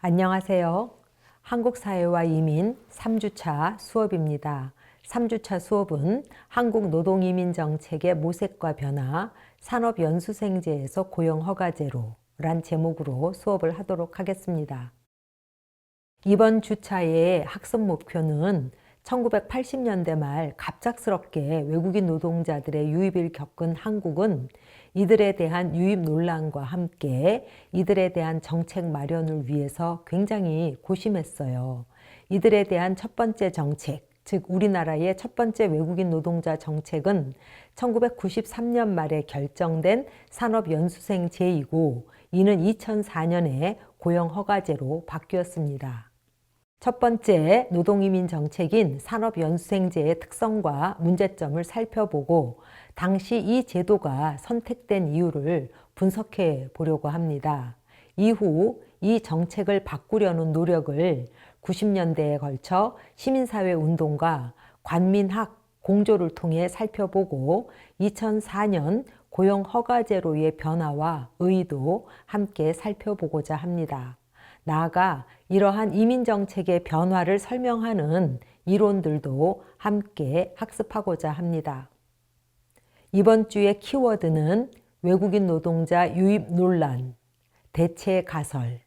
안녕하세요. 한국사회와 이민 3주차 수업입니다. 3주차 수업은 한국노동이민정책의 모색과 변화, 산업연수생제에서 고용허가제로 란 제목으로 수업을 하도록 하겠습니다. 이번 주차의 학습 목표는 1980년대 말 갑작스럽게 외국인 노동자들의 유입을 겪은 한국은 이들에 대한 유입 논란과 함께 이들에 대한 정책 마련을 위해서 굉장히 고심했어요. 이들에 대한 첫 번째 정책, 즉 우리나라의 첫 번째 외국인 노동자 정책은 1993년 말에 결정된 산업연수생 제이고 이는 2004년에 고용허가제로 바뀌었습니다. 첫 번째 노동이민 정책인 산업연수생제의 특성과 문제점을 살펴보고 당시 이 제도가 선택된 이유를 분석해 보려고 합니다. 이후 이 정책을 바꾸려는 노력을 90년대에 걸쳐 시민사회 운동과 관민학 공조를 통해 살펴보고 2004년 고용허가제로의 변화와 의도 함께 살펴보고자 합니다. 나아가 이러한 이민정책의 변화를 설명하는 이론들도 함께 학습하고자 합니다. 이번 주의 키워드는 외국인 노동자 유입 논란, 대체 가설,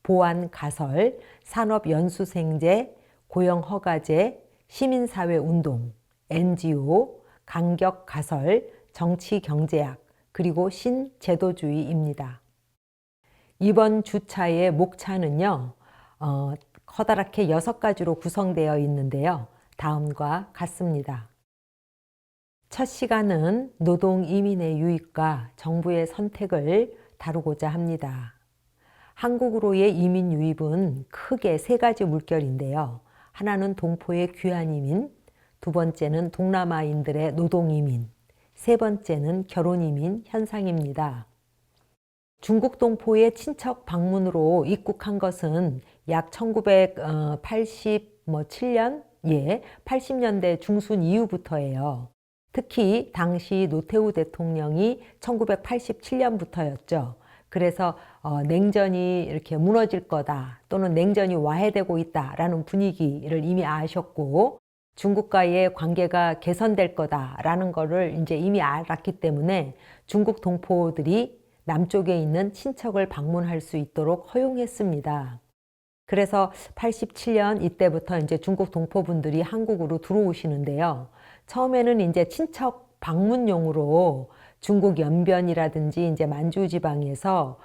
보완 가설, 산업연수생제, 고용허가제, 시민사회운동, NGO, 강격 가설, 정치경제학, 그리고 신제도주의입니다. 이번 주차의 목차는요, 커다랗게 6가지로 구성되어 있는데요. 다음과 같습니다. 첫 시간은 노동 이민의 유입과 정부의 선택을 다루고자 합니다. 한국으로의 이민 유입은 크게 3가지 물결인데요. 하나는 동포의 귀환 이민, 두 번째는 동남아인들의 노동 이민, 세 번째는 결혼 이민 현상입니다. 중국 동포의 친척 방문으로 입국한 것은 약 1987년, 80년대 중순 이후부터예요. 특히 당시 노태우 대통령이 1987년부터였죠. 그래서 냉전이 이렇게 무너질 거다 또는 냉전이 와해되고 있다라는 분위기를 이미 아셨고 중국과의 관계가 개선될 거다라는 거를 이제 이미 알았기 때문에 중국 동포들이 남쪽에 있는 친척을 방문할 수 있도록 허용했습니다. 그래서 87년 이때부터 이제 중국 동포분들이 한국으로 들어오시는데요. 처음에는 이제 친척 방문용으로 중국 연변이라든지 이제 만주 지방에서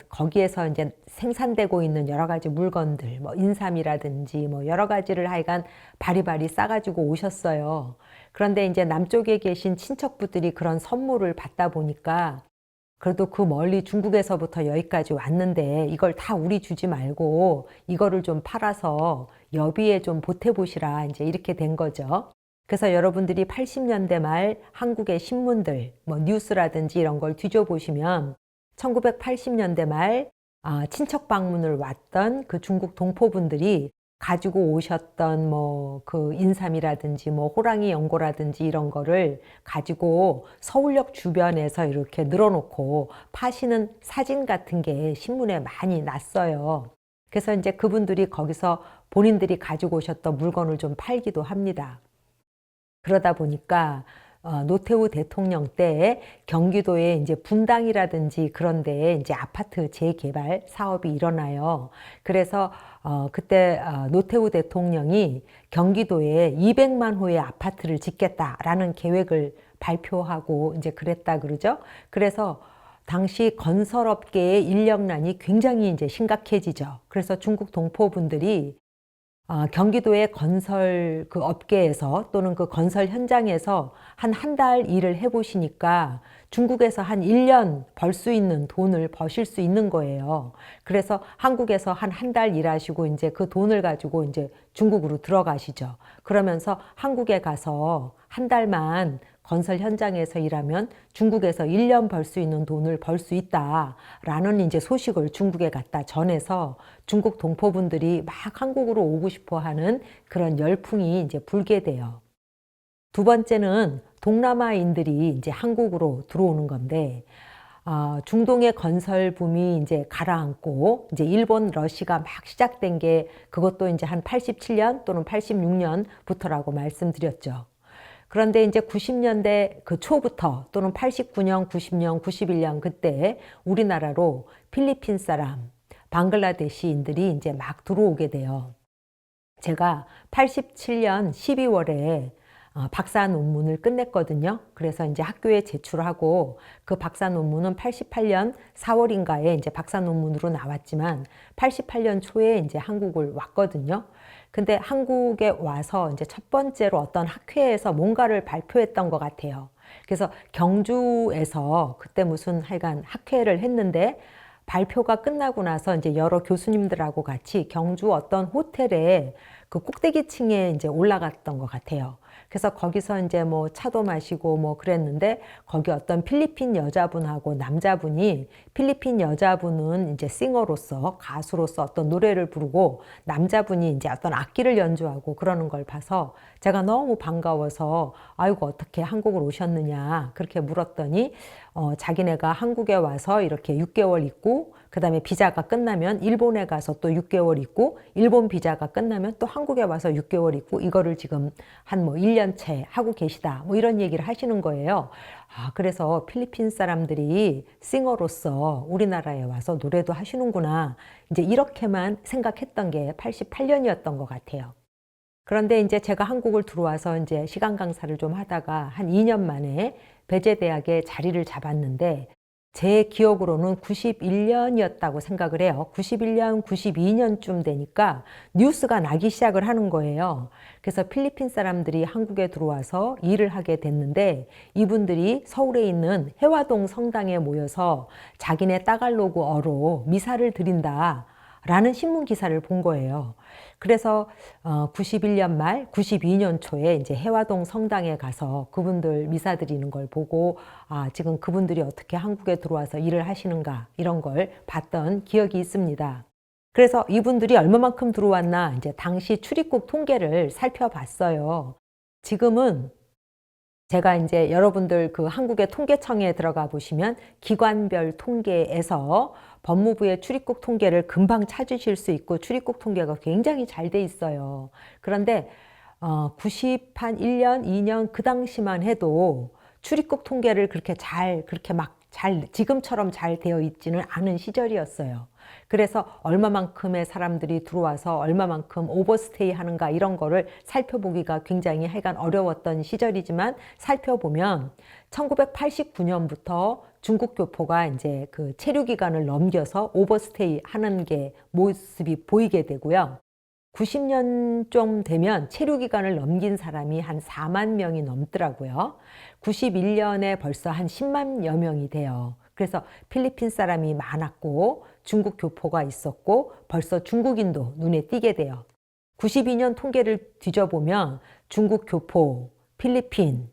거기에서 이제 생산되고 있는 여러 가지 물건들, 뭐 인삼이라든지 뭐 여러 가지를 하여간 바리바리 싸가지고 오셨어요. 그런데 이제 남쪽에 계신 친척분들이 그런 선물을 받다 보니까 그래도 그 멀리 중국에서부터 여기까지 왔는데 이걸 다 우리 주지 말고 이거를 좀 팔아서 여비에 좀 보태보시라 이제 이렇게 된 거죠. 그래서 여러분들이 80년대 말 한국의 신문들, 뭐 뉴스라든지 이런 걸 뒤져보시면 1980년대 말 친척 방문을 왔던 그 중국 동포분들이 가지고 오셨던 뭐 그 인삼이라든지 뭐 호랑이 연고라든지 이런 거를 가지고 서울역 주변에서 이렇게 늘어놓고 파시는 사진 같은 게 신문에 많이 났어요. 그래서 이제 그분들이 거기서 본인들이 가지고 오셨던 물건을 좀 팔기도 합니다. 그러다 보니까 노태우 대통령 때 경기도에 이제 분당이라든지 그런 데에 이제 아파트 재개발 사업이 일어나요. 그래서 그때 노태우 대통령이 경기도에 200만 호의 아파트를 짓겠다라는 계획을 발표하고 이제 그랬다 그러죠. 그래서 당시 건설업계의 인력난이 굉장히 이제 심각해지죠. 그래서 중국 동포분들이 경기도의 건설 그 업계에서 또는 그 건설 현장에서 한 달 일을 해 보시니까 중국에서 한 1년 벌 수 있는 돈을 버실 수 있는 거예요. 그래서 한국에서 한 달 일하시고 이제 그 돈을 가지고 이제 중국으로 들어가시죠. 그러면서 한국에 가서 한 달만 건설 현장에서 일하면 중국에서 1년 벌 수 있는 돈을 벌 수 있다라는 이제 소식을 중국에 갖다 전해서 중국 동포분들이 막 한국으로 오고 싶어 하는 그런 열풍이 이제 불게 돼요. 두 번째는 동남아인들이 이제 한국으로 들어오는 건데, 중동의 건설 붐이 이제 가라앉고, 이제 일본 러시가 막 시작된 게 그것도 이제 한 87년 또는 86년부터라고 말씀드렸죠. 그런데 이제 90년대 그 초부터 또는 89년, 90년, 91년 그때 우리나라로 필리핀 사람, 방글라데시인들이 이제 막 들어오게 돼요. 제가 87년 12월에 박사 논문을 끝냈거든요. 그래서 이제 학교에 제출하고 그 박사 논문은 88년 4월인가에 이제 박사 논문으로 나왔지만 88년 초에 이제 한국을 왔거든요. 근데 한국에 와서 이제 첫 번째로 어떤 학회에서 뭔가를 발표했던 것 같아요. 그래서 경주에서 그때 무슨 하여간 학회를 했는데 발표가 끝나고 나서 이제 여러 교수님들하고 같이 경주 어떤 호텔에 그 꼭대기층에 이제 올라갔던 것 같아요. 그래서 거기서 이제 뭐 차도 마시고 뭐 그랬는데 거기 어떤 필리핀 여자분하고 남자분이 필리핀 여자분은 이제 싱어로서 가수로서 어떤 노래를 부르고 남자분이 이제 어떤 악기를 연주하고 그러는 걸 봐서 제가 너무 반가워서 아이고 어떻게 한국을 오셨느냐 그렇게 물었더니 자기네가 한국에 와서 이렇게 6개월 있고 그다음에 비자가 끝나면 일본에 가서 또 6개월 있고 일본 비자가 끝나면 또 한국에 와서 6개월 있고 이거를 지금 한 뭐 1년째 하고 계시다 뭐 이런 얘기를 하시는 거예요. 그래서 필리핀 사람들이 싱어로서 우리나라에 와서 노래도 하시는구나 이제 이렇게만 생각했던 게 88년이었던 것 같아요. 그런데 이제 제가 한국을 들어와서 이제 시간 강사를 좀 하다가 한 2년 만에 배재대학에 자리를 잡았는데 제 기억으로는 91년이었다고 생각을 해요. 91년, 92년쯤 되니까 뉴스가 나기 시작을 하는 거예요. 그래서 필리핀 사람들이 한국에 들어와서 일을 하게 됐는데 이분들이 서울에 있는 해화동 성당에 모여서 자기네 따갈로그어로 미사를 드린다. 라는 신문 기사를 본 거예요. 그래서 91년 말 92년 초에 이제 해화동 성당에 가서 그분들 미사 드리는 걸 보고 지금 그분들이 어떻게 한국에 들어와서 일을 하시는가 이런 걸 봤던 기억이 있습니다. 그래서 이분들이 얼마만큼 들어왔나 이제 당시 출입국 통계를 살펴봤어요. 지금은 제가 이제 여러분들 그 한국의 통계청에 들어가 보시면 기관별 통계에서 법무부의 출입국 통계를 금방 찾으실 수 있고 출입국 통계가 굉장히 잘 돼 있어요. 그런데 90한 1년, 2년 그 당시만 해도 출입국 통계를 그렇게 막 지금처럼 잘 되어 있지는 않은 시절이었어요. 그래서 얼마만큼의 사람들이 들어와서 얼마만큼 오버스테이 하는가 이런 거를 살펴보기가 굉장히 하여간 어려웠던 시절이지만 살펴보면 1989년부터 중국 교포가 이제 그 체류 기간을 넘겨서 오버스테이 하는 게 모습이 보이게 되고요. 90년 좀 되면 체류 기간을 넘긴 사람이 한 4만 명이 넘더라고요. 91년에 벌써 한 10만여 명이 돼요. 그래서 필리핀 사람이 많았고 중국 교포가 있었고 벌써 중국인도 눈에 띄게 돼요. 92년 통계를 뒤져보면 중국 교포, 필리핀,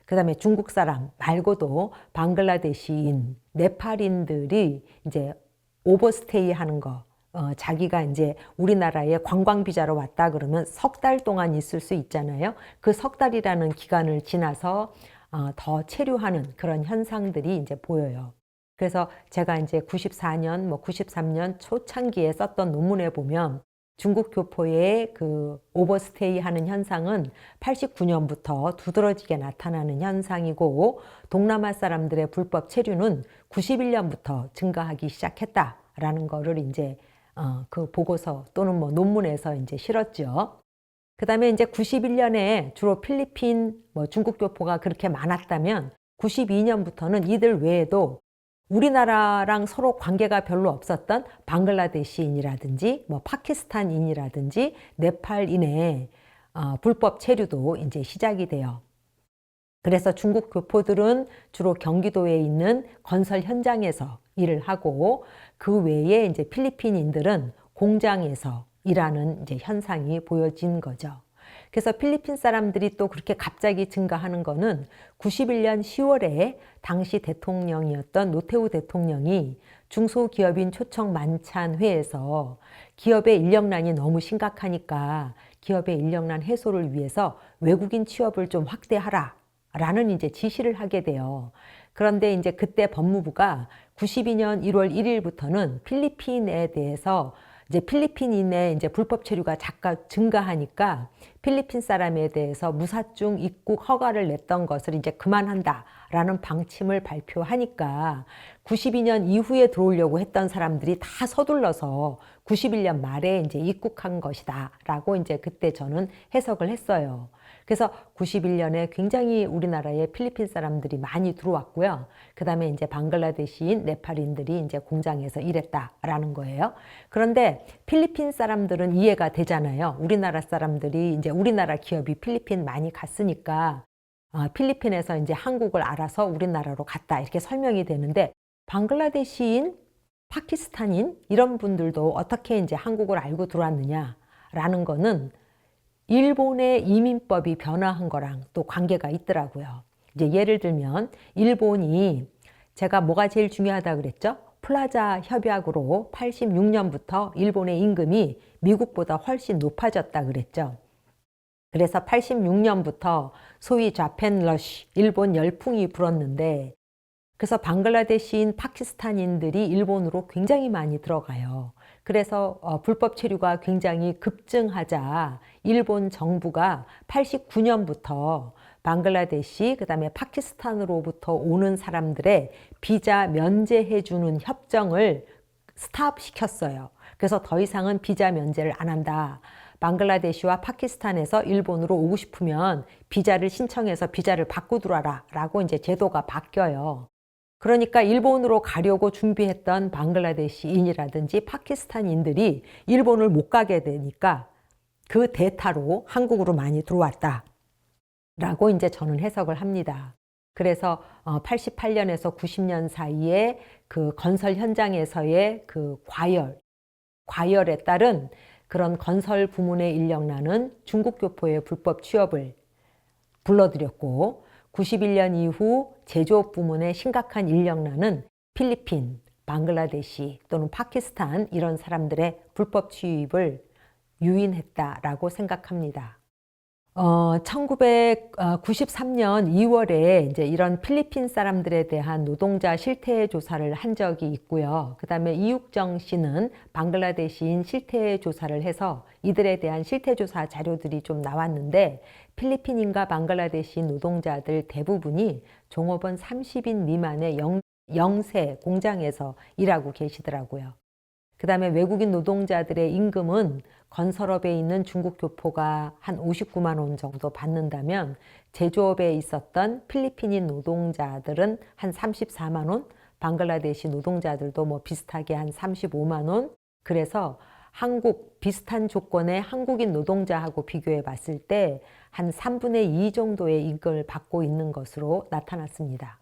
그다음에 중국 사람 말고도 방글라데시인, 네팔인들이 이제 오버스테이 하는 거, 자기가 이제 우리나라에 관광 비자로 왔다 그러면 석 달 동안 있을 수 있잖아요. 그 석 달이라는 기간을 지나서 더 체류하는 그런 현상들이 이제 보여요. 그래서 제가 이제 94년, 뭐 93년 초창기에 썼던 논문에 보면 중국 교포의 그 오버스테이 하는 현상은 89년부터 두드러지게 나타나는 현상이고 동남아 사람들의 불법 체류는 91년부터 증가하기 시작했다라는 거를 이제 그 보고서 또는 뭐 논문에서 이제 실었죠. 그다음에 이제 91년에 주로 필리핀, 뭐 중국 교포가 그렇게 많았다면 92년부터는 이들 외에도 우리나라랑 서로 관계가 별로 없었던 방글라데시인이라든지 뭐 파키스탄인이라든지 네팔인의 불법 체류도 이제 시작이 돼요. 그래서 중국 교포들은 주로 경기도에 있는 건설 현장에서 일을 하고 그 외에 이제 필리핀인들은 공장에서 일하는 이제 현상이 보여진 거죠. 그래서 필리핀 사람들이 또 그렇게 갑자기 증가하는 거는 91년 10월에 당시 대통령이었던 노태우 대통령이 중소기업인 초청 만찬회에서 기업의 인력난이 너무 심각하니까 기업의 인력난 해소를 위해서 외국인 취업을 좀 확대하라 라는 이제 지시를 하게 돼요. 그런데 이제 그때 법무부가 92년 1월 1일부터는 필리핀에 대해서 이제 필리핀인의 이제 불법 체류가 잠깐 증가하니까 필리핀 사람에 대해서 무사증 입국 허가를 냈던 것을 이제 그만한다라는 방침을 발표하니까 92년 이후에 들어오려고 했던 사람들이 다 서둘러서 91년 말에 이제 입국한 것이다라고 이제 그때 저는 해석을 했어요. 그래서 91년에 굉장히 우리나라에 필리핀 사람들이 많이 들어왔고요. 그 다음에 이제 방글라데시인, 네팔인들이 이제 공장에서 일했다라는 거예요. 그런데 필리핀 사람들은 이해가 되잖아요. 우리나라 사람들이 이제 우리나라 기업이 필리핀 많이 갔으니까 필리핀에서 이제 한국을 알아서 우리나라로 갔다 이렇게 설명이 되는데 방글라데시인, 파키스탄인 이런 분들도 어떻게 이제 한국을 알고 들어왔느냐라는 거는 일본의 이민법이 변화한 거랑 또 관계가 있더라고요. 이제 예를 들면 일본이 제가 뭐가 제일 중요하다 그랬죠? 플라자 협약으로 86년부터 일본의 임금이 미국보다 훨씬 높아졌다 그랬죠. 그래서 86년부터 소위 자펜 러쉬, 일본 열풍이 불었는데 그래서 방글라데시인 파키스탄인들이 일본으로 굉장히 많이 들어가요. 그래서 불법 체류가 굉장히 급증하자 일본 정부가 89년부터 방글라데시 그다음에 파키스탄으로부터 오는 사람들의 비자 면제해주는 협정을 스탑시켰어요. 그래서 더 이상은 비자 면제를 안 한다. 방글라데시와 파키스탄에서 일본으로 오고 싶으면 비자를 신청해서 비자를 받고 들어와라 라고 이제 제도가 바뀌어요. 그러니까 일본으로 가려고 준비했던 방글라데시인이라든지 파키스탄인들이 일본을 못 가게 되니까 그 대타로 한국으로 많이 들어왔다 라고 이제 저는 해석을 합니다. 그래서 88년에서 90년 사이에 그 건설 현장에서의 그 과열에 따른 그런 건설 부문의 인력난은 중국 교포의 불법 취업을 불러들였고 91년 이후 제조업 부문의 심각한 인력난은 필리핀, 방글라데시 또는 파키스탄 이런 사람들의 불법 취입을 유인했다라고 생각합니다. 1993년 2월에 이제 이런 필리핀 사람들에 대한 노동자 실태 조사를 한 적이 있고요. 그 다음에 이육정 씨는 방글라데시인 실태 조사를 해서 이들에 대한 실태 조사 자료들이 좀 나왔는데 필리핀인과 방글라데시인 노동자들 대부분이 종업원 30인 미만의 영세 공장에서 일하고 계시더라고요. 그 다음에 외국인 노동자들의 임금은 건설업에 있는 중국 교포가 한 59만 원 정도 받는다면 제조업에 있었던 필리핀인 노동자들은 한 34만 원, 방글라데시 노동자들도 뭐 비슷하게 한 35만 원. 그래서 한국 비슷한 조건의 한국인 노동자하고 비교해 봤을 때 한 3분의 2 정도의 임금을 받고 있는 것으로 나타났습니다.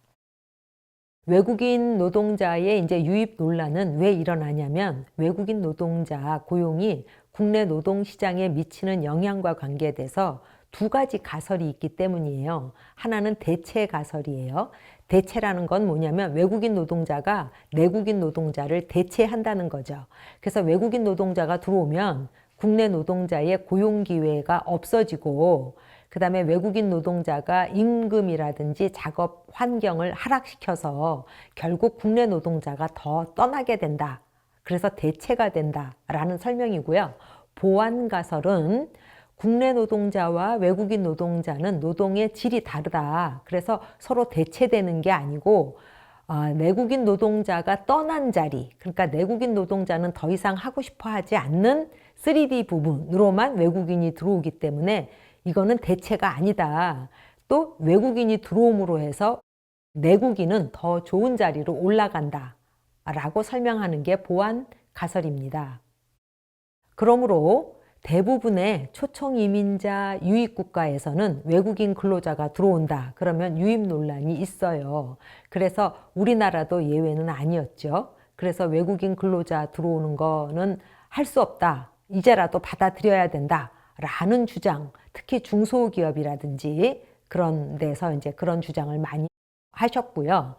외국인 노동자의 이제 유입 논란은 왜 일어나냐면 외국인 노동자 고용이 국내 노동시장에 미치는 영향과 관계돼서 두 가지 가설이 있기 때문이에요. 하나는 대체 가설이에요. 대체라는 건 뭐냐면 외국인 노동자가 내국인 노동자를 대체한다는 거죠. 그래서 외국인 노동자가 들어오면 국내 노동자의 고용 기회가 없어지고 그 다음에 외국인 노동자가 임금이라든지 작업 환경을 하락시켜서 결국 국내 노동자가 더 떠나게 된다. 그래서 대체가 된다라는 설명이고요. 보완 가설은 국내 노동자와 외국인 노동자는 노동의 질이 다르다. 그래서 서로 대체되는 게 아니고 내국인 노동자가 떠난 자리, 그러니까 내국인 노동자는 더 이상 하고 싶어 하지 않는 3D 부분으로만 외국인이 들어오기 때문에 이거는 대체가 아니다. 또 외국인이 들어옴으로 해서 내국인은 더 좋은 자리로 올라간다 라고 설명하는 게 보안 가설입니다. 그러므로 대부분의 초청 이민자 유입 국가에서는 외국인 근로자가 들어온다. 그러면 유입 논란이 있어요. 그래서 우리나라도 예외는 아니었죠. 그래서 외국인 근로자 들어오는 거는 할 수 없다. 이제라도 받아들여야 된다. 라는 주장, 특히 중소기업이라든지 그런 데서 이제 그런 주장을 많이 하셨고요.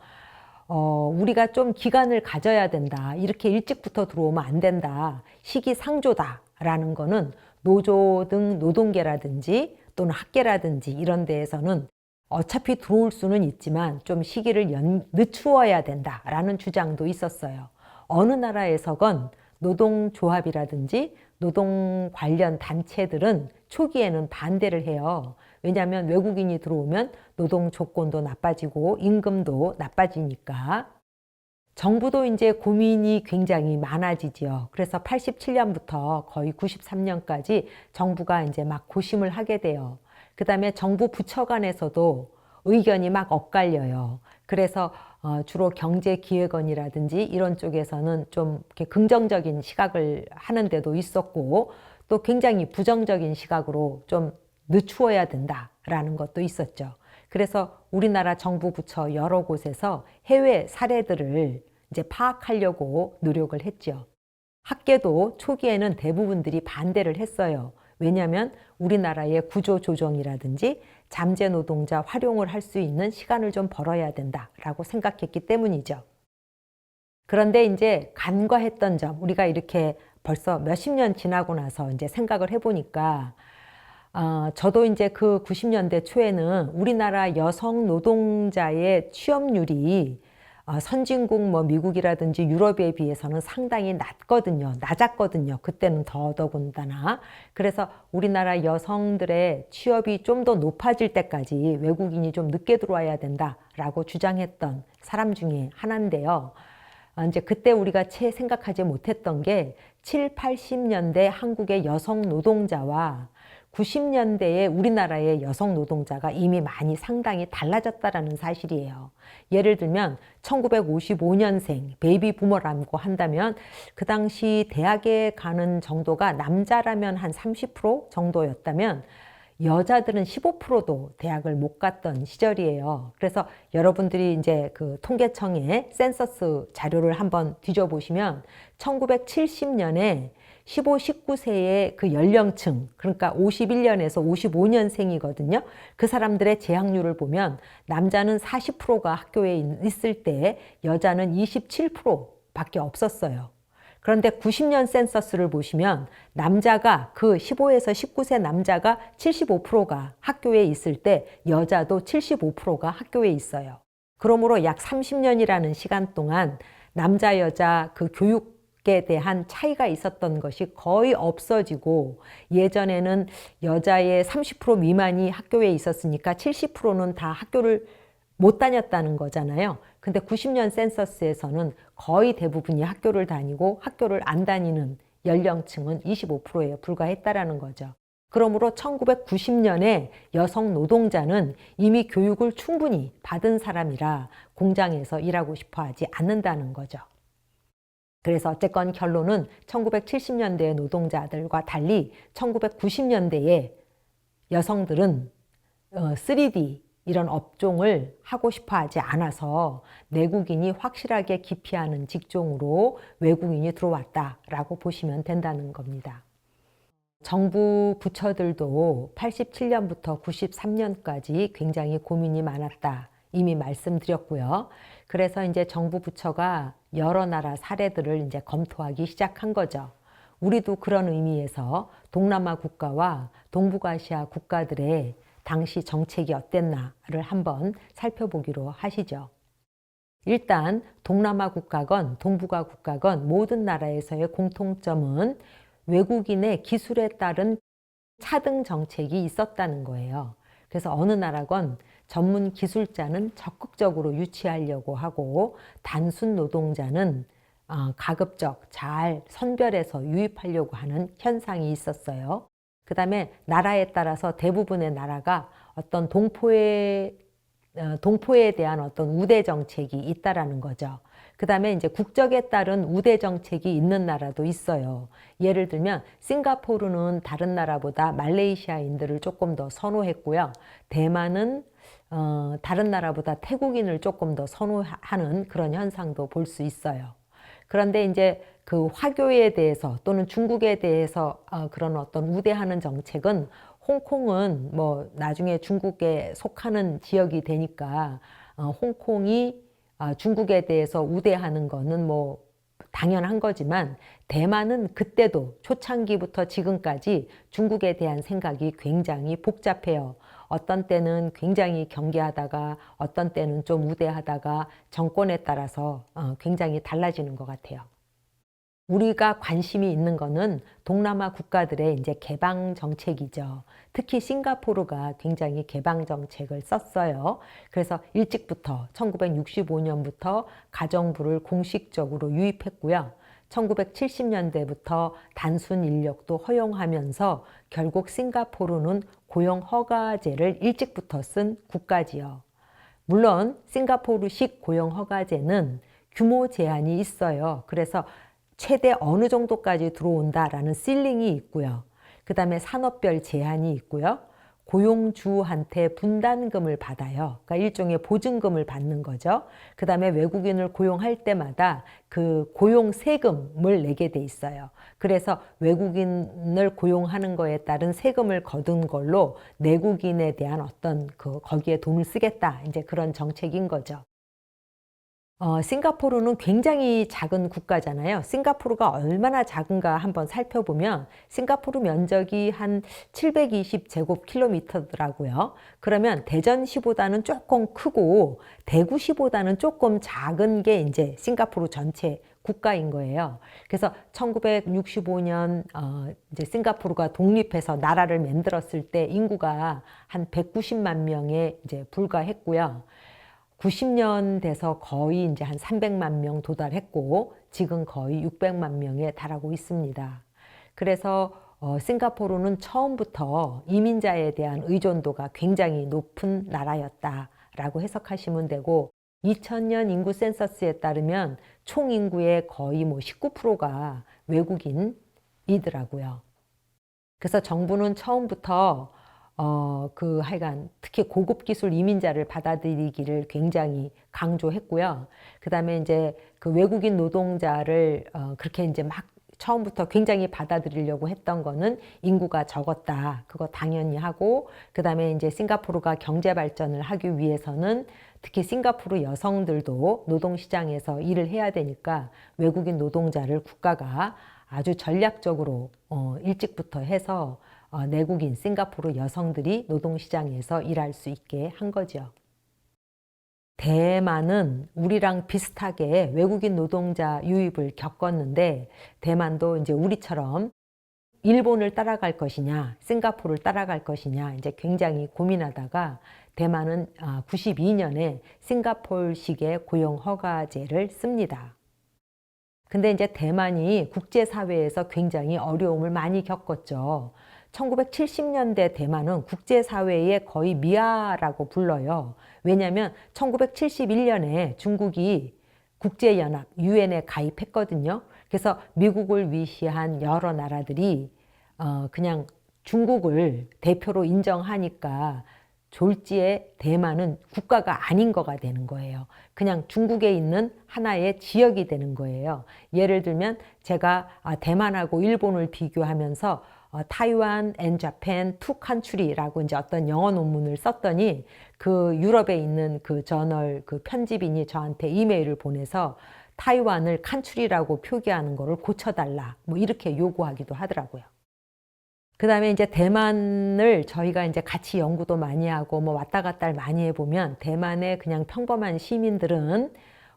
우리가 좀 기간을 가져야 된다. 이렇게 일찍부터 들어오면 안 된다. 시기상조다. 라는 거는 노조 등 노동계라든지 또는 학계라든지 이런 데에서는 어차피 들어올 수는 있지만 좀 시기를 늦추어야 된다라는 주장도 있었어요. 어느 나라에서건 노동조합이라든지 노동 관련 단체들은 초기에는 반대를 해요. 왜냐하면 외국인이 들어오면 노동 조건도 나빠지고 임금도 나빠지니까. 정부도 이제 고민이 굉장히 많아지지요. 그래서 87년부터 거의 93년까지 정부가 이제 막 고심을 하게 돼요. 그 다음에 정부 부처 간에서도 의견이 막 엇갈려요. 그래서 주로 경제기획원이라든지 이런 쪽에서는 좀 이렇게 긍정적인 시각을 하는 데도 있었고 또 굉장히 부정적인 시각으로 좀 늦추어야 된다라는 것도 있었죠. 그래서 우리나라 정부 부처 여러 곳에서 해외 사례들을 이제 파악하려고 노력을 했죠. 학계도 초기에는 대부분들이 반대를 했어요. 왜냐하면 우리나라의 구조 조정이라든지 잠재 노동자 활용을 할 수 있는 시간을 좀 벌어야 된다라고 생각했기 때문이죠. 그런데 이제 간과했던 점, 우리가 이렇게 벌써 몇십 년 지나고 나서 이제 생각을 해보니까 저도 이제 그 90년대 초에는 우리나라 여성 노동자의 취업률이 선진국 뭐 미국이라든지 유럽에 비해서는 상당히 낮았거든요. 그때는 더더군다나. 그래서 우리나라 여성들의 취업이 좀 더 높아질 때까지 외국인이 좀 늦게 들어와야 된다라고 주장했던 사람 중에 하나인데요. 이제 그때 우리가 채 생각하지 못했던 게 7, 80년대 한국의 여성 노동자와 90년대에 우리나라의 여성 노동자가 이미 많이 상당히 달라졌다라는 사실이에요. 예를 들면 1955년생 베이비 부머라고 한다면 그 당시 대학에 가는 정도가 남자라면 한 30% 정도였다면 여자들은 15%도 대학을 못 갔던 시절이에요. 그래서 여러분들이 이제 그 통계청의 센서스 자료를 한번 뒤져보시면 1970년에 15, 19세의 그 연령층, 그러니까 51년에서 55년생이거든요. 그 사람들의 재학률을 보면 남자는 40%가 학교에 있을 때 여자는 27%밖에 없었어요. 그런데 90년 센서스를 보시면 남자가 그 15에서 19세 남자가 75%가 학교에 있을 때 여자도 75%가 학교에 있어요. 그러므로 약 30년이라는 시간 동안 남자 여자 그 교육에 대한 차이가 있었던 것이 거의 없어지고 예전에는 여자의 30% 미만이 학교에 있었으니까 70%는 다 학교를 못 다녔다는 거잖아요. 근데 90년 센서스에서는 거의 대부분이 학교를 다니고 학교를 안 다니는 연령층은 25%에 불과했다라는 거죠. 그러므로 1990년에 여성 노동자는 이미 교육을 충분히 받은 사람이라 공장에서 일하고 싶어 하지 않는다는 거죠. 그래서 어쨌건 결론은 1970년대의 노동자들과 달리 1990년대의 여성들은 3D 이런 업종을 하고 싶어 하지 않아서 내국인이 확실하게 기피하는 직종으로 외국인이 들어왔다라고 보시면 된다는 겁니다. 정부 부처들도 87년부터 93년까지 굉장히 고민이 많았다. 이미 말씀드렸고요. 그래서 이제 정부 부처가 여러 나라 사례들을 이제 검토하기 시작한 거죠. 우리도 그런 의미에서 동남아 국가와 동북아시아 국가들의 당시 정책이 어땠나를 한번 살펴보기로 하시죠. 일단 동남아 국가건 동북아 국가건 모든 나라에서의 공통점은 외국인의 기술에 따른 차등 정책이 있었다는 거예요. 그래서 어느 나라건 전문 기술자는 적극적으로 유치하려고 하고 단순 노동자는 가급적 잘 선별해서 유입하려고 하는 현상이 있었어요. 그 다음에 나라에 따라서 대부분의 나라가 어떤 동포의 동포에 대한 어떤 우대 정책이 있다라는 거죠. 그 다음에 이제 국적에 따른 우대 정책이 있는 나라도 있어요. 예를 들면 싱가포르는 다른 나라보다 말레이시아인들을 조금 더 선호했고요. 대만은 다른 나라보다 태국인을 조금 더 선호하는 그런 현상도 볼 수 있어요. 그런데 이제 그 화교에 대해서 또는 중국에 대해서 그런 어떤 우대하는 정책은 홍콩은 뭐 나중에 중국에 속하는 지역이 되니까 홍콩이 중국에 대해서 우대하는 거는 뭐 당연한 거지만 대만은 그때도 초창기부터 지금까지 중국에 대한 생각이 굉장히 복잡해요. 어떤 때는 굉장히 경계하다가 어떤 때는 좀 우대하다가 정권에 따라서 굉장히 달라지는 것 같아요. 우리가 관심이 있는 거는 동남아 국가들의 이제 개방 정책이죠. 특히 싱가포르가 굉장히 개방 정책을 썼어요. 그래서 일찍부터 1965년부터 가정부를 공식적으로 유입했고요. 1970년대부터 단순 인력도 허용하면서 결국 싱가포르는 고용 허가제를 일찍부터 쓴 국가지요. 물론 싱가포르식 고용 허가제는 규모 제한이 있어요. 그래서 최대 어느 정도까지 들어온다라는 실링이 있고요. 그 다음에 산업별 제한이 있고요. 고용주한테 분담금을 받아요. 그러니까 일종의 보증금을 받는 거죠. 그 다음에 외국인을 고용할 때마다 그 고용 세금을 내게 돼 있어요. 그래서 외국인을 고용하는 거에 따른 세금을 거둔 걸로 내국인에 대한 어떤 거기에 돈을 쓰겠다. 이제 그런 정책인 거죠. 싱가포르는 굉장히 작은 국가잖아요. 싱가포르가 얼마나 작은가 한번 살펴보면 싱가포르 면적이 한 720제곱킬로미터더라고요. 그러면 대전시보다는 조금 크고 대구시보다는 조금 작은 게 이제 싱가포르 전체 국가인 거예요. 그래서 1965년 이제 싱가포르가 독립해서 나라를 만들었을 때 인구가 한 190만 명에 이제 불과했고요. 90년 돼서 거의 이제 한 300만 명 도달했고 지금 거의 600만 명에 달하고 있습니다. 그래서 싱가포르는 처음부터 이민자에 대한 의존도가 굉장히 높은 나라였다라고 해석하시면 되고 2000년 인구 센서스에 따르면 총 인구의 거의 뭐 19%가 외국인이더라고요. 그래서 정부는 처음부터 하여간 특히 고급 기술 이민자를 받아들이기를 굉장히 강조했고요. 그 다음에 이제 그 외국인 노동자를 그렇게 이제 막 처음부터 굉장히 받아들이려고 했던 거는 인구가 적었다. 그거 당연히 하고, 그 다음에 이제 싱가포르가 경제 발전을 하기 위해서는 특히 싱가포르 여성들도 노동시장에서 일을 해야 되니까 외국인 노동자를 국가가 아주 전략적으로 일찍부터 해서 내국인 싱가포르 여성들이 노동시장에서 일할 수 있게 한 거죠. 대만은 우리랑 비슷하게 외국인 노동자 유입을 겪었는데 대만도 이제 우리처럼 일본을 따라갈 것이냐, 싱가포르를 따라갈 것이냐 이제 굉장히 고민하다가 대만은 92년에 싱가포르식의 고용 허가제를 씁니다. 근데 이제 대만이 국제사회에서 굉장히 어려움을 많이 겪었죠. 1970년대 대만은 국제사회의 거의 미아라고 불러요. 왜냐하면 1971년에 중국이 국제연합, 유엔에 가입했거든요. 그래서 미국을 위시한 여러 나라들이 그냥 중국을 대표로 인정하니까 졸지에 대만은 국가가 아닌 거가 되는 거예요. 그냥 중국에 있는 하나의 지역이 되는 거예요. 예를 들면 제가 대만하고 일본을 비교하면서 타이완 and Japan two country라고 이제 어떤 영어 논문을 썼더니 그 유럽에 있는 그 저널 그 편집인이 저한테 이메일을 보내서 타이완을 country라고 표기하는 거를 고쳐달라 뭐 이렇게 요구하기도 하더라고요. 그 다음에 이제 대만을 저희가 이제 같이 연구도 많이 하고 뭐 왔다 갔다 많이 해보면 대만의 그냥 평범한 시민들은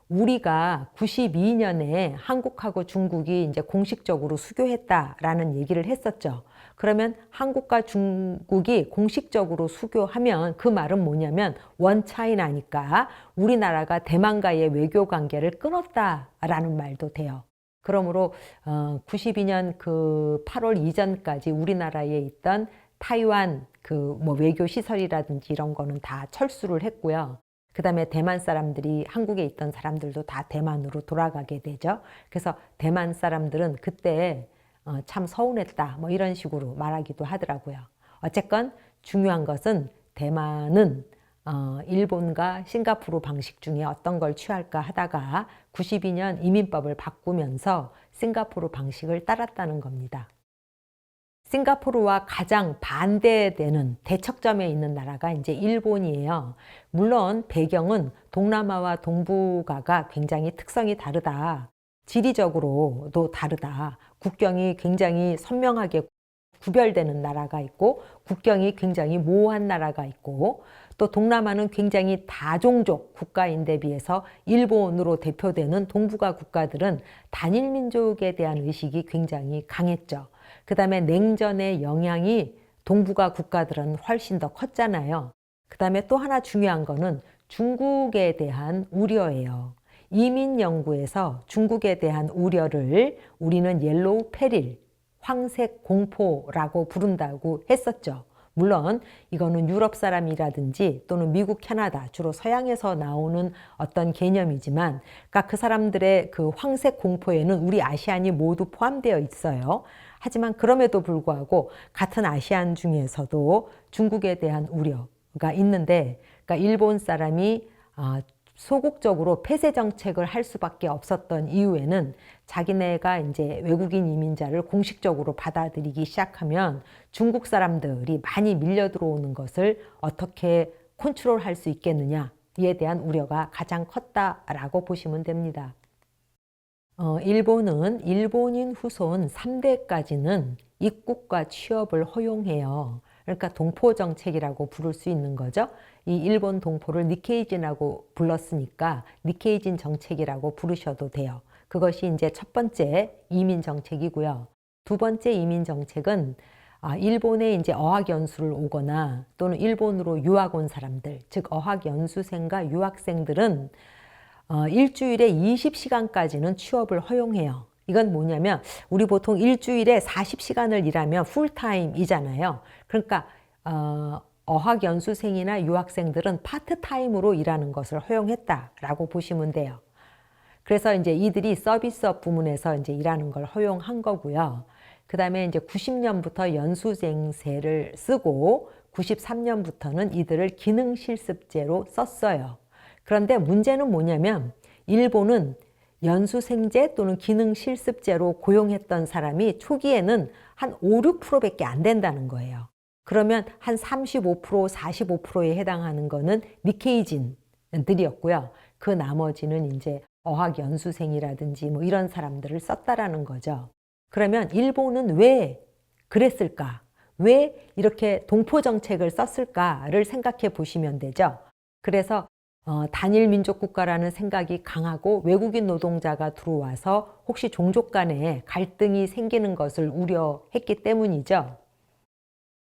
우리가 92년에 한국하고 중국이 이제 공식적으로 수교했다라는 얘기를 했었죠. 그러면 한국과 중국이 공식적으로 수교하면 그 말은 뭐냐면 원 차이나니까 우리나라가 대만과의 외교 관계를 끊었다라는 말도 돼요. 그러므로 92년 그 8월 이전까지 우리나라에 있던 타이완 그 뭐 외교 시설이라든지 이런 거는 다 철수를 했고요. 그 다음에 대만 사람들이 한국에 있던 사람들도 다 대만으로 돌아가게 되죠. 그래서 대만 사람들은 그때 참 서운했다 뭐 이런 식으로 말하기도 하더라고요. 어쨌건 중요한 것은 대만은 일본과 싱가포르 방식 중에 어떤 걸 취할까 하다가 92년 이민법을 바꾸면서 싱가포르 방식을 따랐다는 겁니다. 싱가포르와 가장 반대되는 대척점에 있는 나라가 이제 일본이에요. 물론 배경은 동남아와 동북아가 굉장히 특성이 다르다. 지리적으로도 다르다. 국경이 굉장히 선명하게 구별되는 나라가 있고 국경이 굉장히 모호한 나라가 있고 또 동남아는 굉장히 다종족 국가인데 비해서 일본으로 대표되는 동북아 국가들은 단일 민족에 대한 의식이 굉장히 강했죠. 그 다음에 냉전의 영향이 동북아 국가들은 훨씬 더 컸잖아요. 그 다음에 또 하나 중요한 거는 중국에 대한 우려예요. 이민 연구에서 중국에 대한 우려를 우리는 옐로우 페릴, 황색 공포라고 부른다고 했었죠. 물론 이거는 유럽 사람이라든지 또는 미국, 캐나다 주로 서양에서 나오는 어떤 개념이지만 그러니까 그 사람들의 그 황색 공포에는 우리 아시안이 모두 포함되어 있어요. 하지만 그럼에도 불구하고 같은 아시안 중에서도 중국에 대한 우려가 있는데 그러니까 일본 사람이 소극적으로 폐쇄 정책을 할 수밖에 없었던 이유에는 자기네가 이제 외국인 이민자를 공식적으로 받아들이기 시작하면 중국 사람들이 많이 밀려 들어오는 것을 어떻게 컨트롤할 수 있겠느냐에 대한 우려가 가장 컸다라고 보시면 됩니다. 일본은 일본인 후손 3대까지는 입국과 취업을 허용해요. 그러니까 동포 정책이라고 부를 수 있는 거죠. 이 일본 동포를 니케이진이라고 불렀으니까 니케이진 정책이라고 부르셔도 돼요. 그것이 이제 첫 번째 이민 정책이고요. 두 번째 이민 정책은 일본에 이제 어학연수를 오거나 또는 일본으로 유학 온 사람들, 즉 어학연수생과 유학생들은 일주일에 20시간까지는 취업을 허용해요. 이건 뭐냐면 우리 보통 일주일에 40시간을 일하면 풀타임이잖아요. 그러니까 어학연수생이나 유학생들은 파트타임으로 일하는 것을 허용했다라고 보시면 돼요. 그래서 이제 이들이 서비스업 부문에서 이제 일하는 걸 허용한 거고요. 그 다음에 이제 90년부터 연수생세를 쓰고 93년부터는 이들을 기능실습제로 썼어요. 그런데 문제는 뭐냐면 일본은 연수생제 또는 기능실습제로 고용했던 사람이 초기에는 한 5, 6%밖에 안 된다는 거예요. 그러면 한 35%, 45%에 해당하는 거는 니케이진들이었고요. 그 나머지는 이제 어학연수생이라든지 뭐 이런 사람들을 썼다라는 거죠. 그러면 일본은 왜 그랬을까? 왜 이렇게 동포 정책을 썼을까를 생각해 보시면 되죠. 그래서 단일 민족 국가라는 생각이 강하고 외국인 노동자가 들어와서 혹시 종족 간에 갈등이 생기는 것을 우려했기 때문이죠.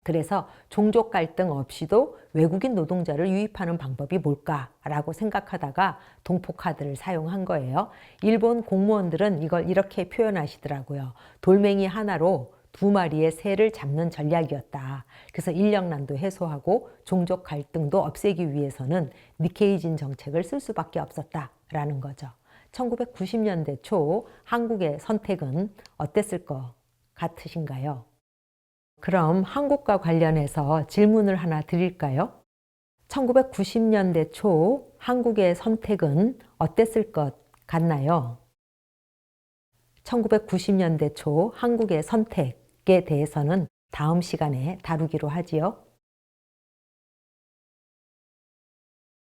그래서 종족 갈등 없이도 외국인 노동자를 유입하는 방법이 뭘까라고 생각하다가 동포카드를 사용한 거예요. 일본 공무원들은 이걸 이렇게 표현하시더라고요. 돌멩이 하나로 2마리의 새를 잡는 전략이었다. 그래서 인력난도 해소하고 종족 갈등도 없애기 위해서는 니케이진 정책을 쓸 수밖에 없었다라는 거죠. 1990년대 초 한국의 선택은 어땠을 것 같으신가요? 그럼 한국과 관련해서 질문을 하나 드릴까요? 1990년대 초 한국의 선택은 어땠을 것 같나요? 1990년대 초 한국의 선택에 대해서는 다음 시간에 다루기로 하지요.